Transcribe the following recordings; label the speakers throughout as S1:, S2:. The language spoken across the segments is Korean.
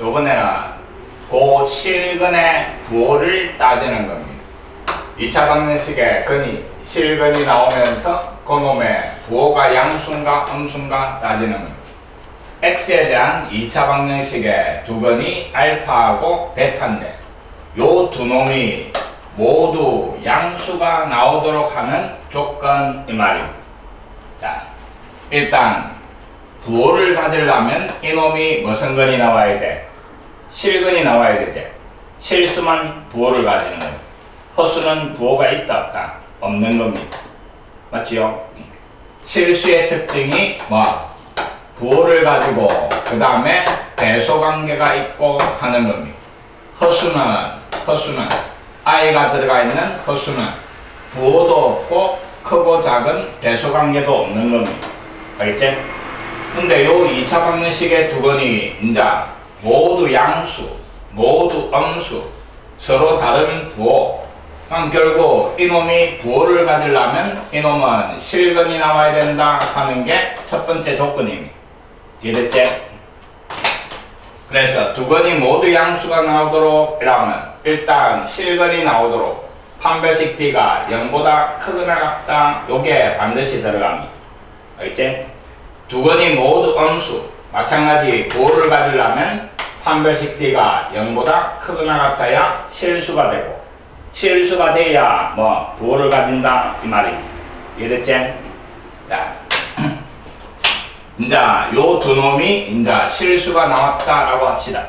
S1: 요번에는 그 실근의 부호를 따지는 겁니다. 2차 방정식에 실근이 나오면서 그놈의 부호가 양수인가 음수인가 따지는 겁니다. x에 대한 2차 방정식의 두건이 알파하고 베타인데 요 두 놈이 모두 양수가 나오도록 하는 조건 이 말입니다. 자, 일단 부호를 가지려면 이놈이 무슨 건이 나와야 돼? 실근이 나와야 되지. 실수만 부호를 가지는 거예요. 허수는 부호가 있다 없다? 없는 겁니다. 맞지요? 실수의 특징이 뭐? 부호를 가지고 그 다음에 대소관계가 있고 하는 겁니다. 허수는 i가 들어가 있는 허수는 부호도 없고 크고 작은 대소관계도 없는 겁니다. 알겠지? 근데 요 2차 방정식의 두 건이 이제 모두 양수, 모두 음수, 서로 다른 부호. 그럼 결국 이놈이 부호를 가지려면 이놈은 실근이 나와야 된다 하는 게 첫 번째 조건입니다. 이해됐지? 그래서 두 건이 모두 양수가 나오도록 이라면 일단 실근이 나오도록 판별식 D가 0보다 크거나 같다. 요게 반드시 들어갑니다. 알겠지? 두 건이 모두 음수, 마찬가지 부호를 가지려면 판별식 D가 0보다 크거나 같아야 실수가 되고 실수가 돼야 뭐 부호를 가진다 이 말입니다. 이해됐지? 자, 이제 요 두 놈이 이제 실수가 나왔다라고 합시다.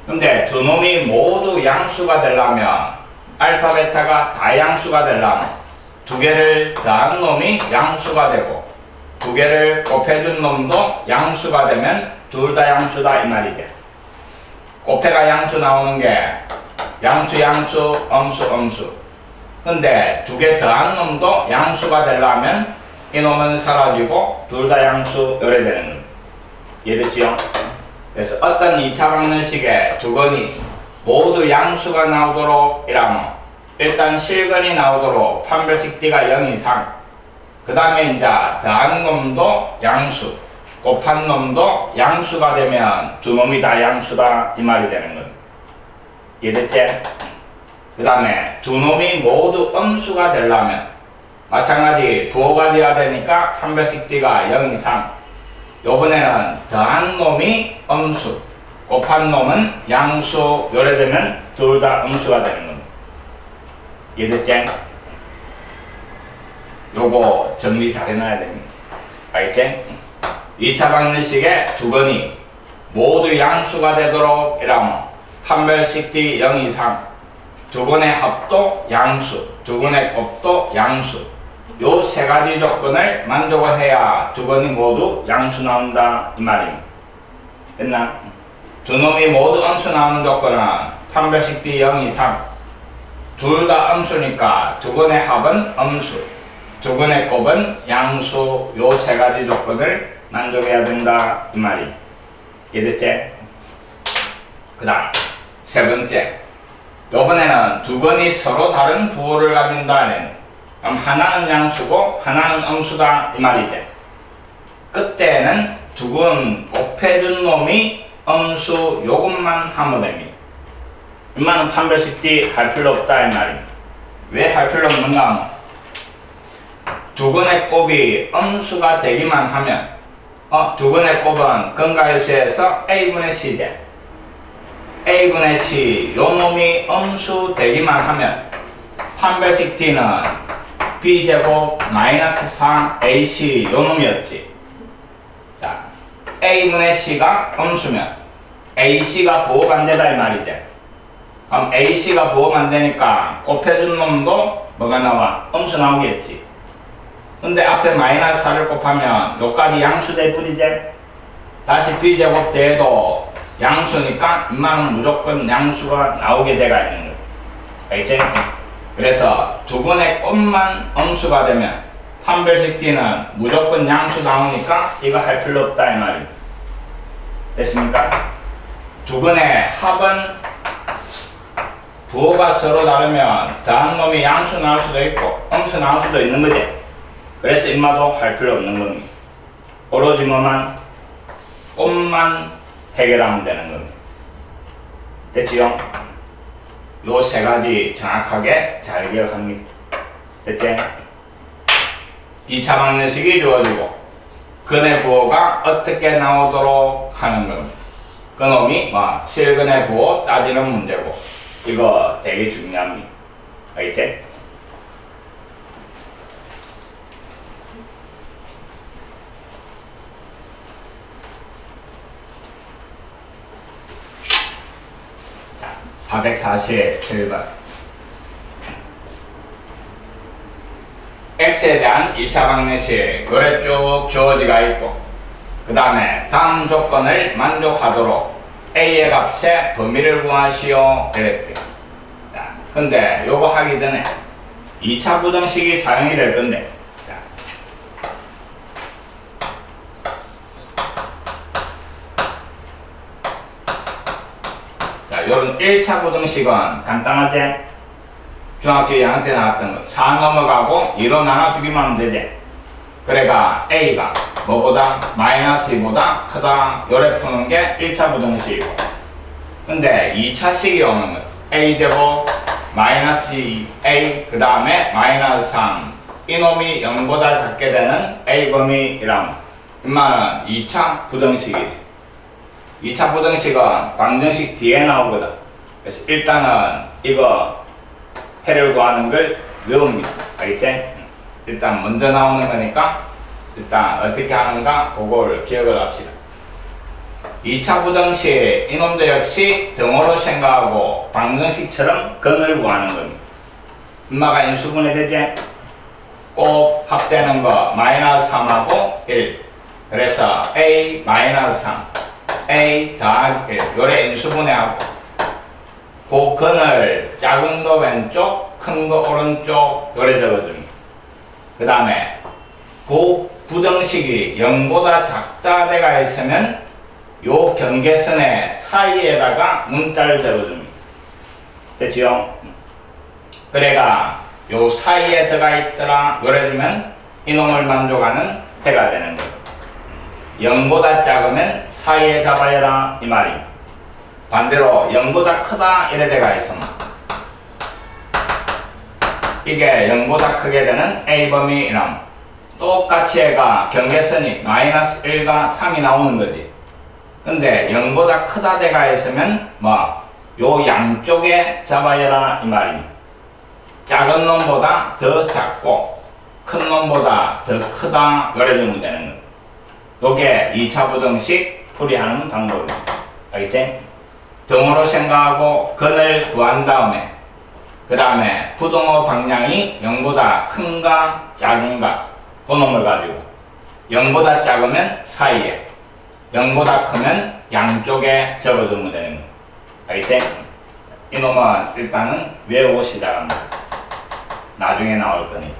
S1: 근데 두 놈이 모두 양수가 되려면 알파 베타가 다 양수가 되려면 두 개를 더한 놈이 양수가 되고 두 개를 곱해준 놈도 양수가 되면 둘 다 양수다 이 말이지. 곱해가 양수 나오는 게 양수 음수. 근데 두 개 더한 놈도 양수가 되려면 이놈은 사라지고 둘 다 양수 요래 되는 겁니다. 이해됐지요? 그래서 어떤 2차 방정식의 두 건이 모두 양수가 나오도록 이라면 일단 실근이 나오도록 판별식 D가 0 이상 그 다음에 이제 더한 놈도 양수 곱한 놈도 양수가 되면 두 놈이 다 양수다 이 말이 되는 겁니다. 이해됐지? 그 다음에 두 놈이 모두 음수가 되려면 마찬가지 부호가 되어야 되니까 판별식 D가 0 이상 요번에는 더한 놈이 음수 곱한 놈은 양수 요래 되면 둘 다 음수가 되는 겁니다. 이해됐지? 요거 정리 잘 해놔야 됩니다. 알겠지? 2차 방정식의 두 건이 모두 양수가 되도록 이라면 판별식 D 0 이상 두 건의 합도 양수 두 건의 곱도 양수 요 세 가지 조건을 만족해야 두 건이 모두 양수 나온다 이 말입니다. 됐나? 두 놈이 모두 음수 나오는 조건은 판별식 D 0 이상 둘 다 음수니까 두 건의 합은 음수 두 건의 곱은 양수 요 세 가지 조건을 만족해야 된다 이 말입니다. 이해됐지? 그 다음 세 번째 요번에는 두 건이 서로 다른 부호를 가진다는 그럼 하나는 양수고 하나는 음수다 이 말이지. 그때는 두 건 곱해준 놈이 음수 요것만 하면 됩니다. 이만은 판별식 D 할 필요 없다 이 말입니다. 왜 할 필요 없는가 하면 두 건의 곱이 음수가 되기만 하면 두 건의 곱은 근가요수에서 A분의 C제 A분의 C 요 놈이 음수 되기만 하면 판별식 D는 B제곱 마이너스 3AC 요 놈이었지. 자, A분의 C가 음수면 AC가 부호가 안 되다 이 말이지. 그럼 AC가 부호가 안 되니까 곱해준 놈도 뭐가 나와? 음수 나오겠지. 근데 앞에 마이너스 4를 곱하면 요까지 양수 될 뿐이지. 다시 B제곱 대도 양수니까 이만은 무조건 양수가 나오게 돼가 있는 거야. 알겠지? 그래서 두 번의 곱만 음수가 되면 판별식 D는 무조건 양수 나오니까 이거 할 필요 없다 이 말입니다. 됐습니까? 두 번의 합은 부호가 서로 다르면 더한 놈이 양수 나올 수도 있고 음수 나올 수도 있는 거지. 그래서 인마도 할 필요 없는 겁니다. 오로지 뭐만 곱만 해결하면 되는 겁니다. 됐지요? 요 세 가지 정확하게 잘 기억합니다. 됐지? 2차 방정식이 주어지고 근의 부호가 어떻게 나오도록 하는 겁니다. 그놈이 뭐 실근의 부호 따지는 문제고 이거 되게 중요합니다. 알겠지? 자, 447번 x에 대한 2차 방정식 요래 쭉 주어지가 있고 그 다음에 다음 조건을 만족하도록 a의 값의 범위를 구하시오 이랬대. 근데 요거 하기 전에 2차 부등식이 사용이 될 건데 자, 요런 1차 부등식은 간단하지? 중학교 2학년 때 나왔던 거 4 넘어가고 2로 나눠주기만 하면 되지. 그래가 a가 뭐보다 마이너스 2보다 크다 요래 푸는 게 1차 부등식이고 근데 2차식이 오는 거 a제곱 마이너스 2a 그 다음에 마이너스 3 이놈이 0보다 작게 되는 a범위이란 이만은 2차 부등식이래. 2차 부등식은 방정식 뒤에 나오거든. 그래서 일단은 이거 해를 구하는 걸 외웁니다. 알겠지? 일단 먼저 나오는 거니까 일단 어떻게 하는가 그걸 기억을 합시다. 2차 부등식 이놈도 역시 등호로 생각하고 방정식처럼 근을 구하는 겁니다. 엄마가 인수분해 되지? 꼭 합되는 거 마이너스 3하고 1 그래서 a 마이너스 3 a 더하기 1 요래 인수분해하고 그 근을 작은 거 왼쪽 큰 거 오른쪽 요래 적어줍니다. 그 다음에 그 부등식이 0보다 작다 돼가 있으면 요 경계선의 사이에다가 문자를 적어줍니다. 됐지요? 그래가 요 사이에 들어가 있더라 요래 주면 이놈을 만족하는 해가 되는 거예요. 0보다 작으면 사이에 잡아야라 이 말입니다. 반대로 0보다 크다 이래 돼가 있으면 이게 0보다 크게 되는 a범위이란 똑같이 해가 경계선이 마이너스 1과 3이 나오는 거지. 근데 0보다 크다 돼가 있으면 뭐 요 양쪽에 잡아야라 이 말입니다. 작은 놈보다 더 작고 큰 놈보다 더 크다 요래 주면 되는 거예요. 요게 2차 부등식 풀이하는 방법입니다. 알겠지? 등호로 생각하고 근을 구한 다음에 그 다음에 부등호 방향이 0보다 큰가 작은가 그 놈을 가지고 0보다 작으면 사이에 0보다 크면 양쪽에 적어주면 되는 거예요. 알겠지? 이 놈은 일단은 외우고 시작합니다. 나중에 나올 거니.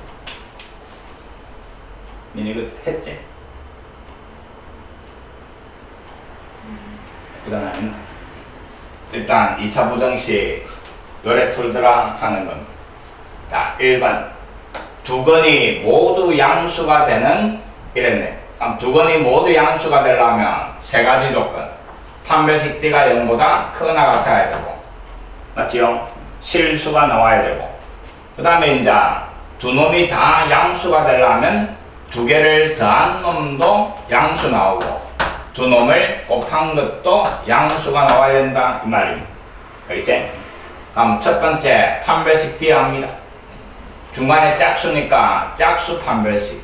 S1: 이거 했지? 그 다음에 일단 2차 부등식 요래 풀더라 하는 겁니다. 자, 1번 두 건이 모두 양수가 되는 이랬네. 그럼 두 건이 모두 양수가 되려면 세 가지 조건. 판별식 D가 0보다 크거나 같아야 되고 맞지요? 실수가 나와야 되고 그 다음에 이제 두 놈이 다 양수가 되려면 두 개를 더한 놈도 양수 나오고 두 놈을 곱한 것도 양수가 나와야 된다 이 말입니다. 알겠지? 그럼 첫 번째 판별식 D 합니다. 중간에 짝수니까 짝수 판별식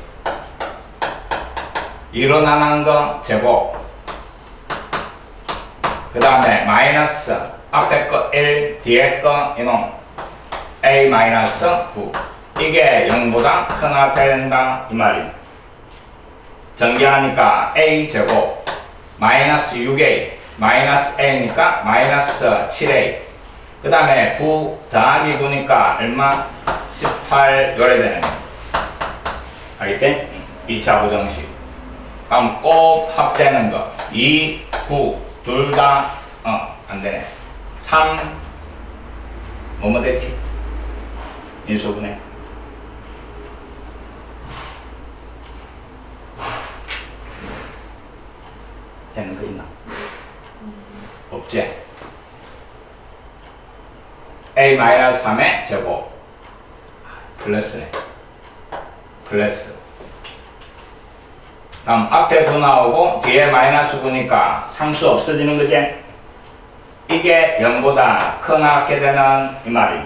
S1: 2로 나눈 거 제곱 그 다음에 마이너스 앞에 거 1 뒤에 거 이놈 a 마이너스 9 이게 0보다 크나 같아야 된다 이 말입니다. 전개하니까 a 제곱 마이너스 6a 마이너스 a니까 마이너스 7a 그 다음에 9 더하기 9니까 얼마? 18 요래 되는 거야. 알겠지? 2차 부등식 그럼 꼭 합되는 거 2, 9 둘 다 안되네 3 뭐뭐 됐지? 인수분해 되는 거 있나? 없지? A-3의 제곱 플러스네. 플러스. 다음 앞에 9 나오고 뒤에 마이너스 9니까 상수 없어지는 거지? 이게 0보다 크나 같게 되는 이 말이.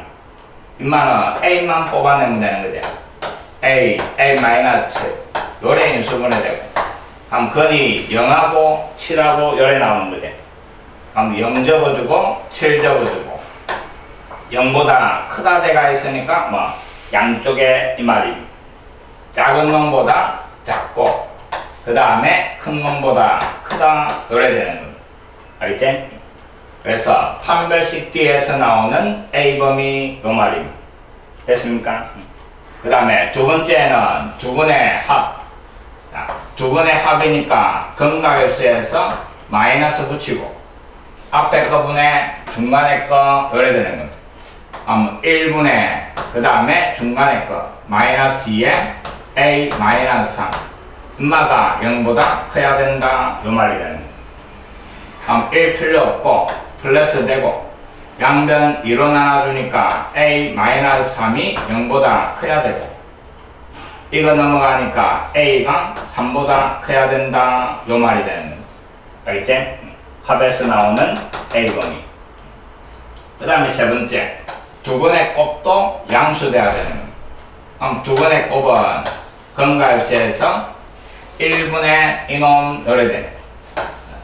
S1: 임마는 A만 뽑아내면 되는 거지. A 마이너스 요래 인수분해 되고. 다음 근이 0하고 7하고 요래 나오는 거지. 다음 0 적어주고 7 적어주고 0보다 크다 돼가 있으니까 뭐 양쪽에 이 말이 작은 놈보다 작고 그 다음에 큰 놈보다 크다 요래 되는 겁니다. 알겠지? 그래서 판별식 D에서 나오는 A범위 요 말입니다. 됐습니까? 그 다음에 두 번째는 두분의 합. 자, 두분의 합이니까 근각역수에서 마이너스 붙이고 앞에 거분의 중간에 거 요래 되는 겁니다. 1분의 그 다음에 중간에 거 마이너스 2에 A 마이너스 3 엄마가 0보다 커야 된다 요 말이 되는 겁니다. 1 필요 없고 플러스 되고 양변 2로 나눠주니까 A 마이너스 3이 0보다 커야 되고 이거 넘어가니까 A가 3보다 커야 된다 요 말이 되는 겁니다. 알겠지? 합에서 나오는 A범위. 그 다음에 세 번째 두분의 곱도 양수돼야 되는 겁니다. 두분의 곱은 근각역수에서 1분의 이놈 요래 되네.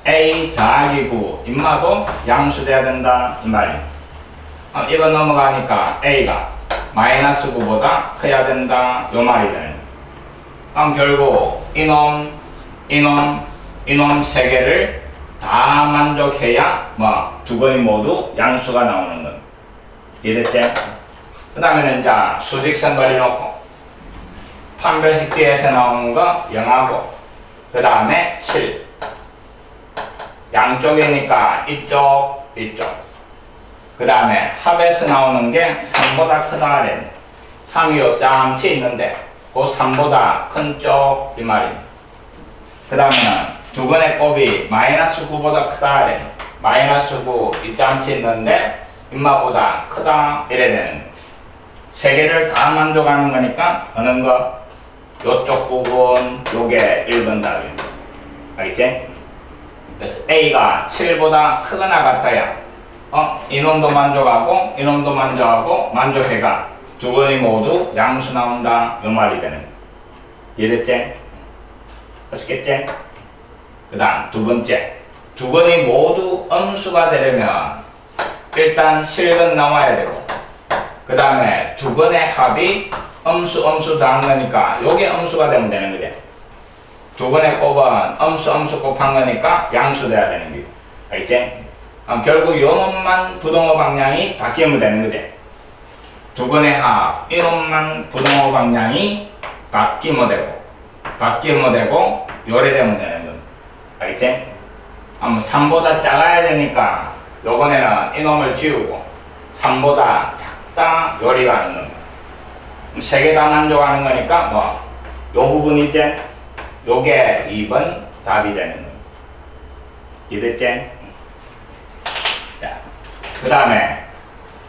S1: A 더하기 9 임마도 양수돼야 된다 이 말이에요. 이거 넘어가니까 A가 마이너스 9보다 커야 된다 요 말이 되네. 결국 이놈 세 개를 다 만족해야 뭐 두 번이 모두 양수가 나오는 건 이해됐지? 그 다음에는 이제 수직선 그려놓고 판별식 D에서 나오는 거 0하고 그 다음에 7 양쪽이니까 이쪽 그 다음에 합에서 나오는 게 3보다 크다 그랬네. 3이 요짬치 있는데 그 3보다 큰 쪽 이 말입니다. 그 다음에는 두 번의 곱이 마이너스 9보다 크다 그랬네. 마이너스 9 이짬치 있는데 임마보다 크다 이래 되는 거예요. 세 개를 다 만족하는 거니까 어느 거? 요쪽 부분 요게 1번 답입니다. 알겠지? 그래서 A가 7보다 크거나 같아야 이놈도 만족하고 이놈도 만족하고 만족해가 두 번이 모두 양수 나온다 요 말이 되는 거예요. 이해됐지? 아시겠지? 그 다음 두 번째 두 번이 모두 음수가 되려면 일단 실근 나와야 되고 그 다음에 두 번의 합이 음수 더한 거니까 요게 음수가 되면 되는 거지. 두 번의 곱은 음수 곱한 거니까 양수 돼야 되는 거지. 알겠지? 결국 요 놈만 부동호 방향이 바뀌면 되는 거지. 두 번의 합 이놈만 부동호 방향이 바뀌면 되고 요래 되면 되는 거지. 알겠지? 3보다 작아야 되니까 요번에는 이놈을 지우고 3보다 작다 요리가 하는 겁니다. 세 개 다 만족하는 거니까 뭐 요 부분이 이제 요게 2번 답이 되는 겁니다. 이해됐지? 자, 그 다음에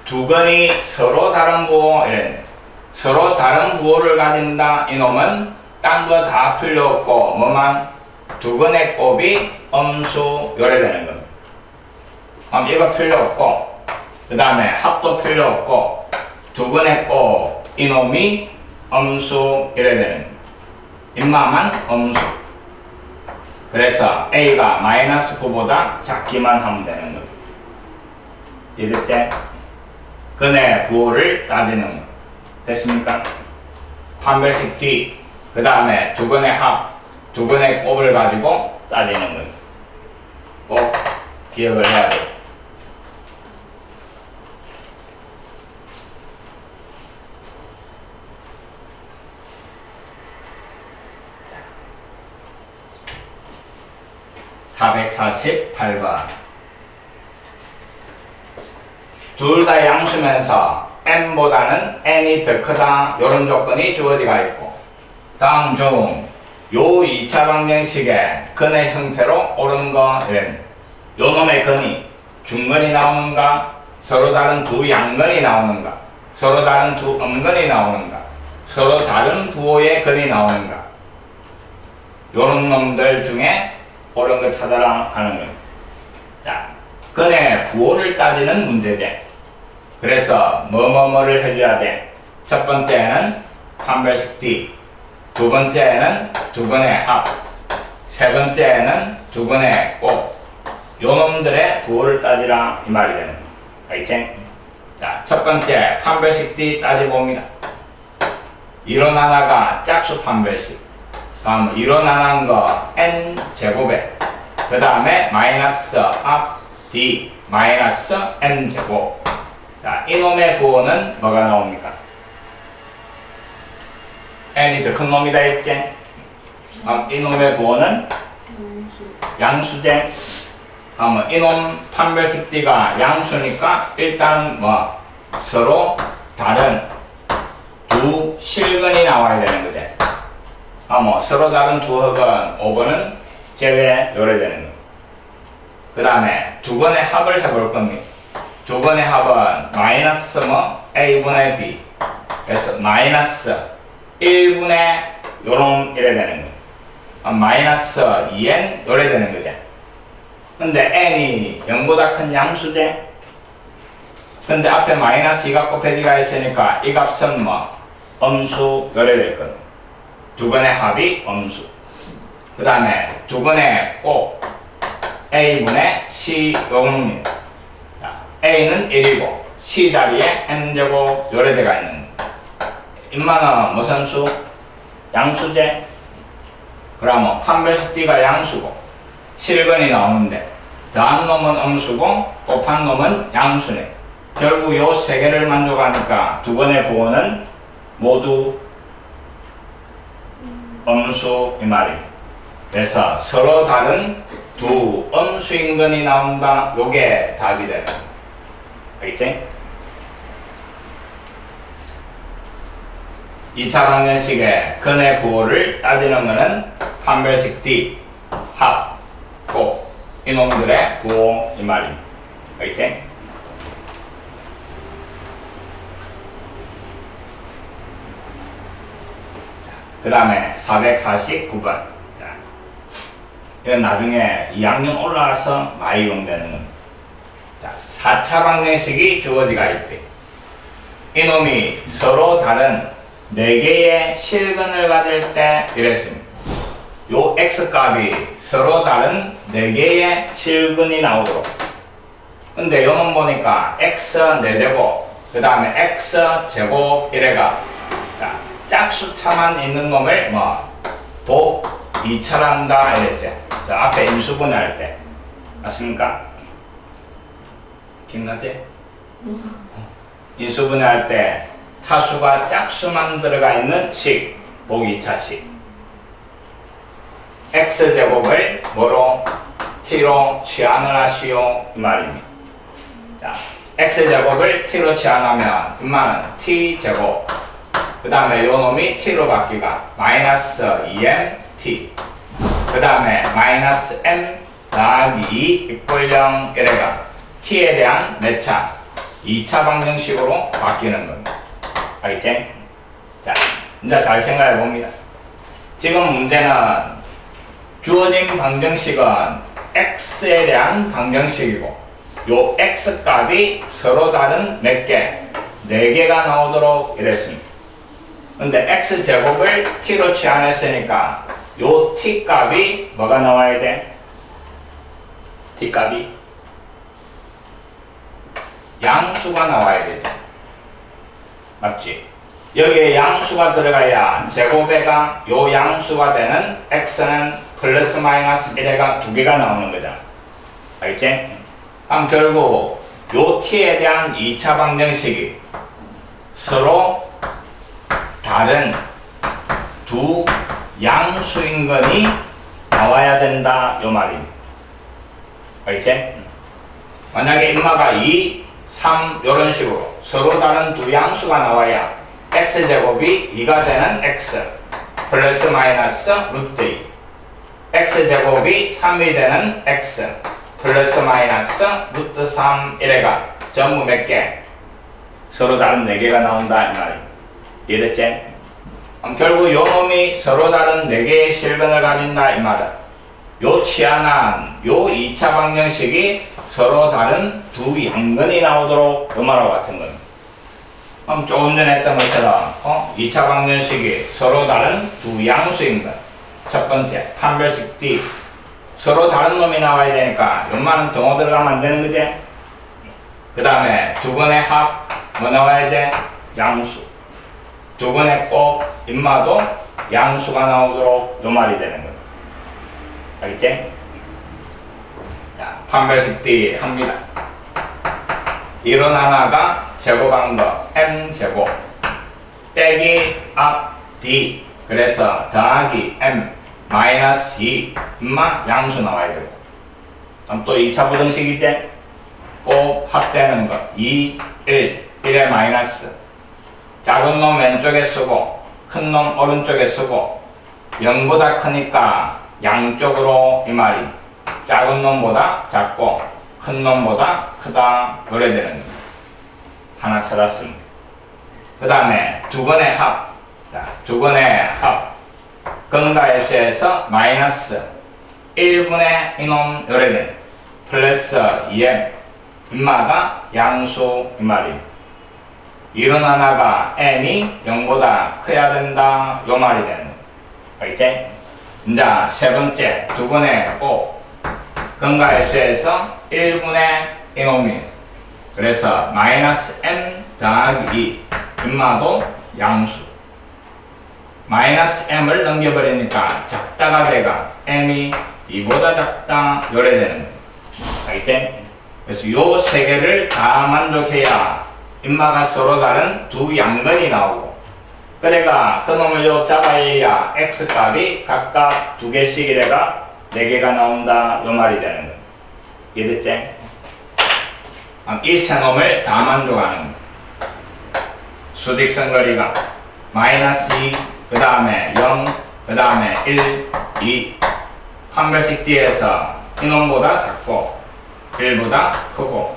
S1: 두 건이 서로 다른 부호 이랬네. 서로 다른 부호를 가진다 이놈은 딴 거 다 필요 없고 뭐만 두 건의 곱이 음수 요래 되는 겁니다. 이거 필요 없고 그 다음에 합도 필요 없고 두 건의 곱 이놈이 음수 이래 되는 겁니다. 임마만 음수. 그래서 A가 마이너스 9보다 작기만 하면 되는 겁니다. 이해됐지? 근의 부호를 따지는 거. 됐습니까? 판별식 D 그 다음에 두 건의 합 두 건의 곱을 가지고 따지는 거예요. 꼭 기억을 해야 돼요. 자, 448번 둘 다 양수면서 n보다는 n이 더 크다 이런 조건이 주어지가 있고 다음 중 요 2차 방정식의 근의 형태로 옳은 거 요 놈의 근이 중근이 나오는가 서로 다른 두 양근이 나오는가, 서로 다른 두 음근이 나오는가, 서로 다른 부호의 근이 나오는가, 요런 놈들 중에 옳은 거 찾아라 하는 거예요. 자, 근의 부호를 따지는 문제제. 그래서 뭐뭐뭐를 해줘야 돼. 첫 번째는 판별식 D, 두 번째는 두 근의 합, 세 번째는 두 근의 꼭. 요 놈들의 부호를 따지라 이 말이 되는 거예요. 알겠지? 자, 첫 번째 판별식 D 따져봅니다. 이론 하나가 짝수 판별식. 다음 이론 하나인 거 n 제곱에 그 다음에 마이너스 앞 d 마이너스 n 제곱. 자, 이놈의 부호는 뭐가 나옵니까? n이 더 큰 놈이다 했지? 이놈의 부호는 양수제. 이놈 판별식 d가 양수니까 일단 뭐 서로 다른 두 실근이 나와야 되는 거지. 서로 다른 두 흡은 5번은 제외 요래되는 거. 그 다음에 두 번의 합을 해볼 겁니다. 두 번의 합은 마이너스 a분의 b. 그래서 마이너스 1분의 요런 이래 되는 거. 마이너스 2n 요래 되는 거지. 근데 n이 0보다 큰 양수제. 근데 앞에 마이너스 2가 곱해지가 있으니까 이 값은 음수 요래 될 거예요. 두 번의 합이 음수. 그 다음에 두 번의 꼭 a분의 c 요겁니다. a는 1이고 c 자리에 n제곱 요래대가 있는 거. 인마는 무슨 수? 양수제. 그러면 판별식 d가 양수고 실근이 나오는데 더한 놈은 음수고 곱한 놈은 양수네. 결국 요 세 개를 만족하니까 두 번의 부호는 모두 음수 이 말입니다. 그래서 서로 다른 두 음수인근이 나온다. 요게 답이 되는 거예요. 알겠지? 2차 방정식의 근의 부호를 따지는 거는 판별식 D, 합, 곱 이놈들의 부호 이 말입니다. 알겠지? 그 다음에 449번. 이건 나중에 2학년 올라와서 많이 이용되는 겁니다. 자, 4차 방정식이 주어지가 있대. 이놈이 서로 다른 4개의 실근을 가질 때 이랬습니다. 요 x값이 서로 다른 4개의 실근이 나오도록. 근데 요놈 보니까 x 4제곱, 그 다음에 x 제곱 이래가 짝수차만 있는 놈을 도 2차란다 이랬지. 자, 앞에 인수분해할 때 맞습니까? 기억나지? 인수분해할 때 차수가 짝수만 들어가 있는 식, 복 2차식. x제곱을 뭐로? t로 치환을 하시오 이 말입니다. 자, x제곱을 t로 치환하면 인마는 t제곱, 그 다음에 요 놈이 t로 바뀌가 마이너스 2m t, 그 다음에 마이너스 m 더하기 2 이꼴 0 이래가 t에 대한 매차 2차 방정식으로 바뀌는 겁니다. 알겠지? 자, 이제 잘 생각해 봅니다. 지금 문제는 주어진 방정식은 x에 대한 방정식이고 요 x 값이 서로 다른 몇 개? 4개가 나오도록 이랬습니다. 근데 x제곱을 t로 치환했으니까 요 t 값이 뭐가 나와야 돼? t 값이 양수가 나와야 되죠. 맞지? 여기에 양수가 들어가야 제곱에가 요 양수가 되는 x는 플러스 마이너스 1에가 2개가 나오는 거잖아. 알겠지? 그럼 결국 요 t에 대한 2차 방정식이 서로 다른 두 양수인근이 나와야 된다 요 말입니다. 알겠지? 만약에 인마가 2, 3 요런 식으로 서로 다른 두 양수가 나와야 x제곱이 2가 되는 x 플러스 마이너스 루트 2, x제곱이 3이 되는 x 플러스 마이너스 루트 3 이래가 전부 몇 개? 서로 다른 4개가 나온다 이 말이야. 이해됐지? 결국 요 놈이 서로 다른 4개의 실근을 가진다 이 말이야. 요 치안한 요 2차 방정식이 서로 다른 두 양근이 나오도록 요 말하고 같은 겁니다. 그럼 조금 전에 했던 것처럼 2차 방정식이 서로 다른 두 양수인 것. 첫 번째 판별식 D 서로 다른 놈이 나와야 되니까 요만은 등호 들어가면 안 되는 거지? 그 다음에 두 번의 합 뭐 나와야 돼? 양수. 두 번의 꼭 인마도 양수가 나오도록 요 말이 되는 거야. 알겠지? 자, 판별식 D 합니다. 이론 하나가 제곱방법 m제곱 빼기 앞 D 그래서 더하기 m 마이너스 2 인마 양수 나와야 되고 그럼 또 2차 부등식이지? 꼭 합되는 거 2, 1, 1의 마이너스 작은 놈 왼쪽에 쓰고 큰 놈 오른쪽에 쓰고 0보다 크니까 양쪽으로 이 말이 작은 놈보다 작고 큰 놈보다 크다 그래야 되는 거예요. 하나 찾았습니다. 그 다음에 두 번의 합. 자, 두 번의 합. 근가일수에서 마이너스 1분의 이놈 요래 되는 플러스 2m 인마가 양수 이 말입니다. 이론 하나가 m이 0보다 커야 된다 요 말이 되는 거예요. 알겠지? 자, 세 번째 두 번의 꼭 근가일수에서 1분의 이놈이 그래서 마이너스 m 더하기 2 인마도 양수 마이너스 m을 넘겨버리니까 작다가 돼가 m이 2보다 작다 요래 되는 거예요. 알겠지? 그래서 요 세 개를 다 만족해야 인마가 서로 다른 두 양근이 나오고 그래가 그놈을 요 잡아야 x값이 각각 2개씩이래가 4개가 나온다 요 말이 되는 거예요. 이해됐지? 이 세 놈을 다 만족하는 거예요. 수직선 거리가 마이너스 2 그 다음에 0 그 다음에 1, 2 판별식 D에서 이놈보다 작고 1보다 크고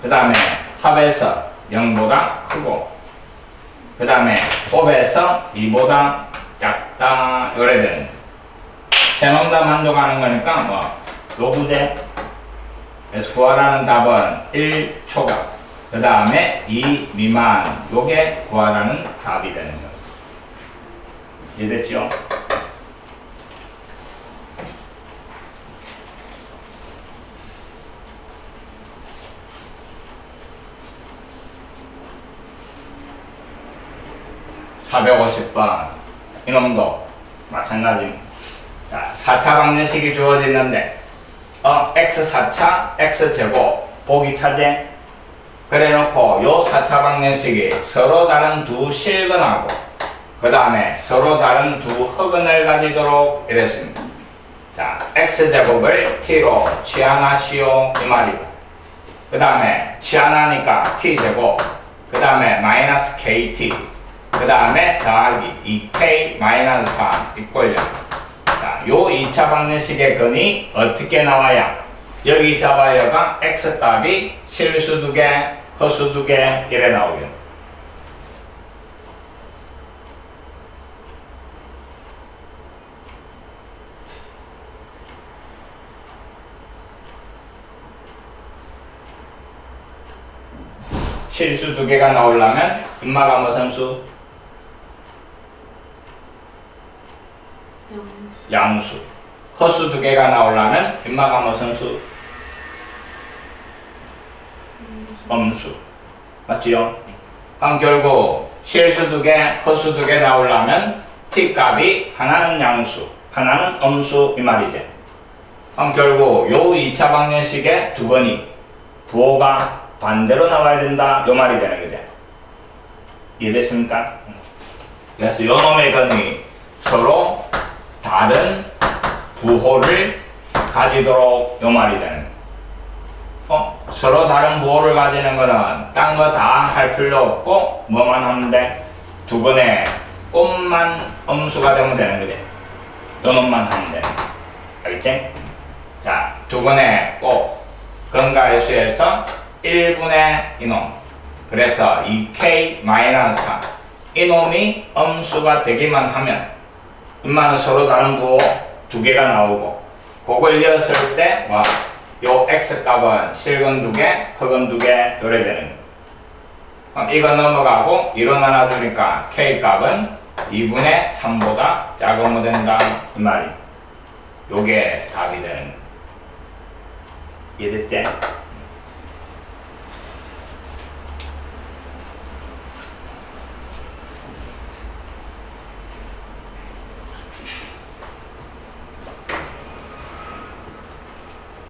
S1: 그 다음에 합에서 0보다 크고 그 다음에 곱에서 2보다 작다 요래 되는 세 놈 다 만족하는 거니까 뭐 요부제 그래서 구하라는 답은 1초각 그 다음에 2 미만 요게 구하라는 답이 되는 거예요. 이해됐죠? (450번) 이놈도 마찬가지입니다. 자, 4차 방정식이 주어지는데 x4차 x제곱 보기 차제 그래 놓고 요 4차 방정식이 서로 다른 두 실근하고 그 다음에 서로 다른 두 흑은을 가지도록 이랬습니다. 자, x제곱을 t로 취하나시오 이 말이고 그 다음에 취하나니까 t제곱 그 다음에 마이너스 kt 그 다음에 더하기 2k 마이너스 3 이꼴 0. 자, 요 2차 방정식의 근이 어떻게 나와야 여기 잡아여가 x값이 실수 2개 허수 2개 이래 나오겠네. 실수 2개가 나오려면 인마가 무슨 수? 양수. 허수 2개가 나오려면 인마가 무슨 수? 음수. 맞지요? 그럼 결국 실수 2개, 허수 2개 나오려면 t값이 하나는 양수, 하나는 음수 이 말이지. 그럼 결국 요 2차 방정식의 두 번이 부호가 반대로 나와야 된다 요 말이 되는 거죠. 이해됐습니까? 그래서 요 놈의 근이 서로 다른 부호를 가지도록 요 말이 되는 거예요. 서로 다른 부호를 가지는 거는 딴 거 다 할 필요 없고 뭐만 하면 돼? 두 번의 꽃만 음수가 되면 되는 거지. 요 놈만 하면 돼. 알겠지? 자, 두 번의 꽃 근가의 수에서 1분의 이놈. 그래서 2k-3 이놈이 음수가 되기만 하면 인마는 서로 다른 부호 두 개가 나오고 그걸 이었을 때 와, 요 x값은 실근 두 개, 흑은 두 개 요래 되는 거예요. 그럼 이거 넘어가고 1로 나눠주니까 k값은 2분의 3보다 작으면 된다 이 말이. 요게 답이 되는 거예요. 이해됐지?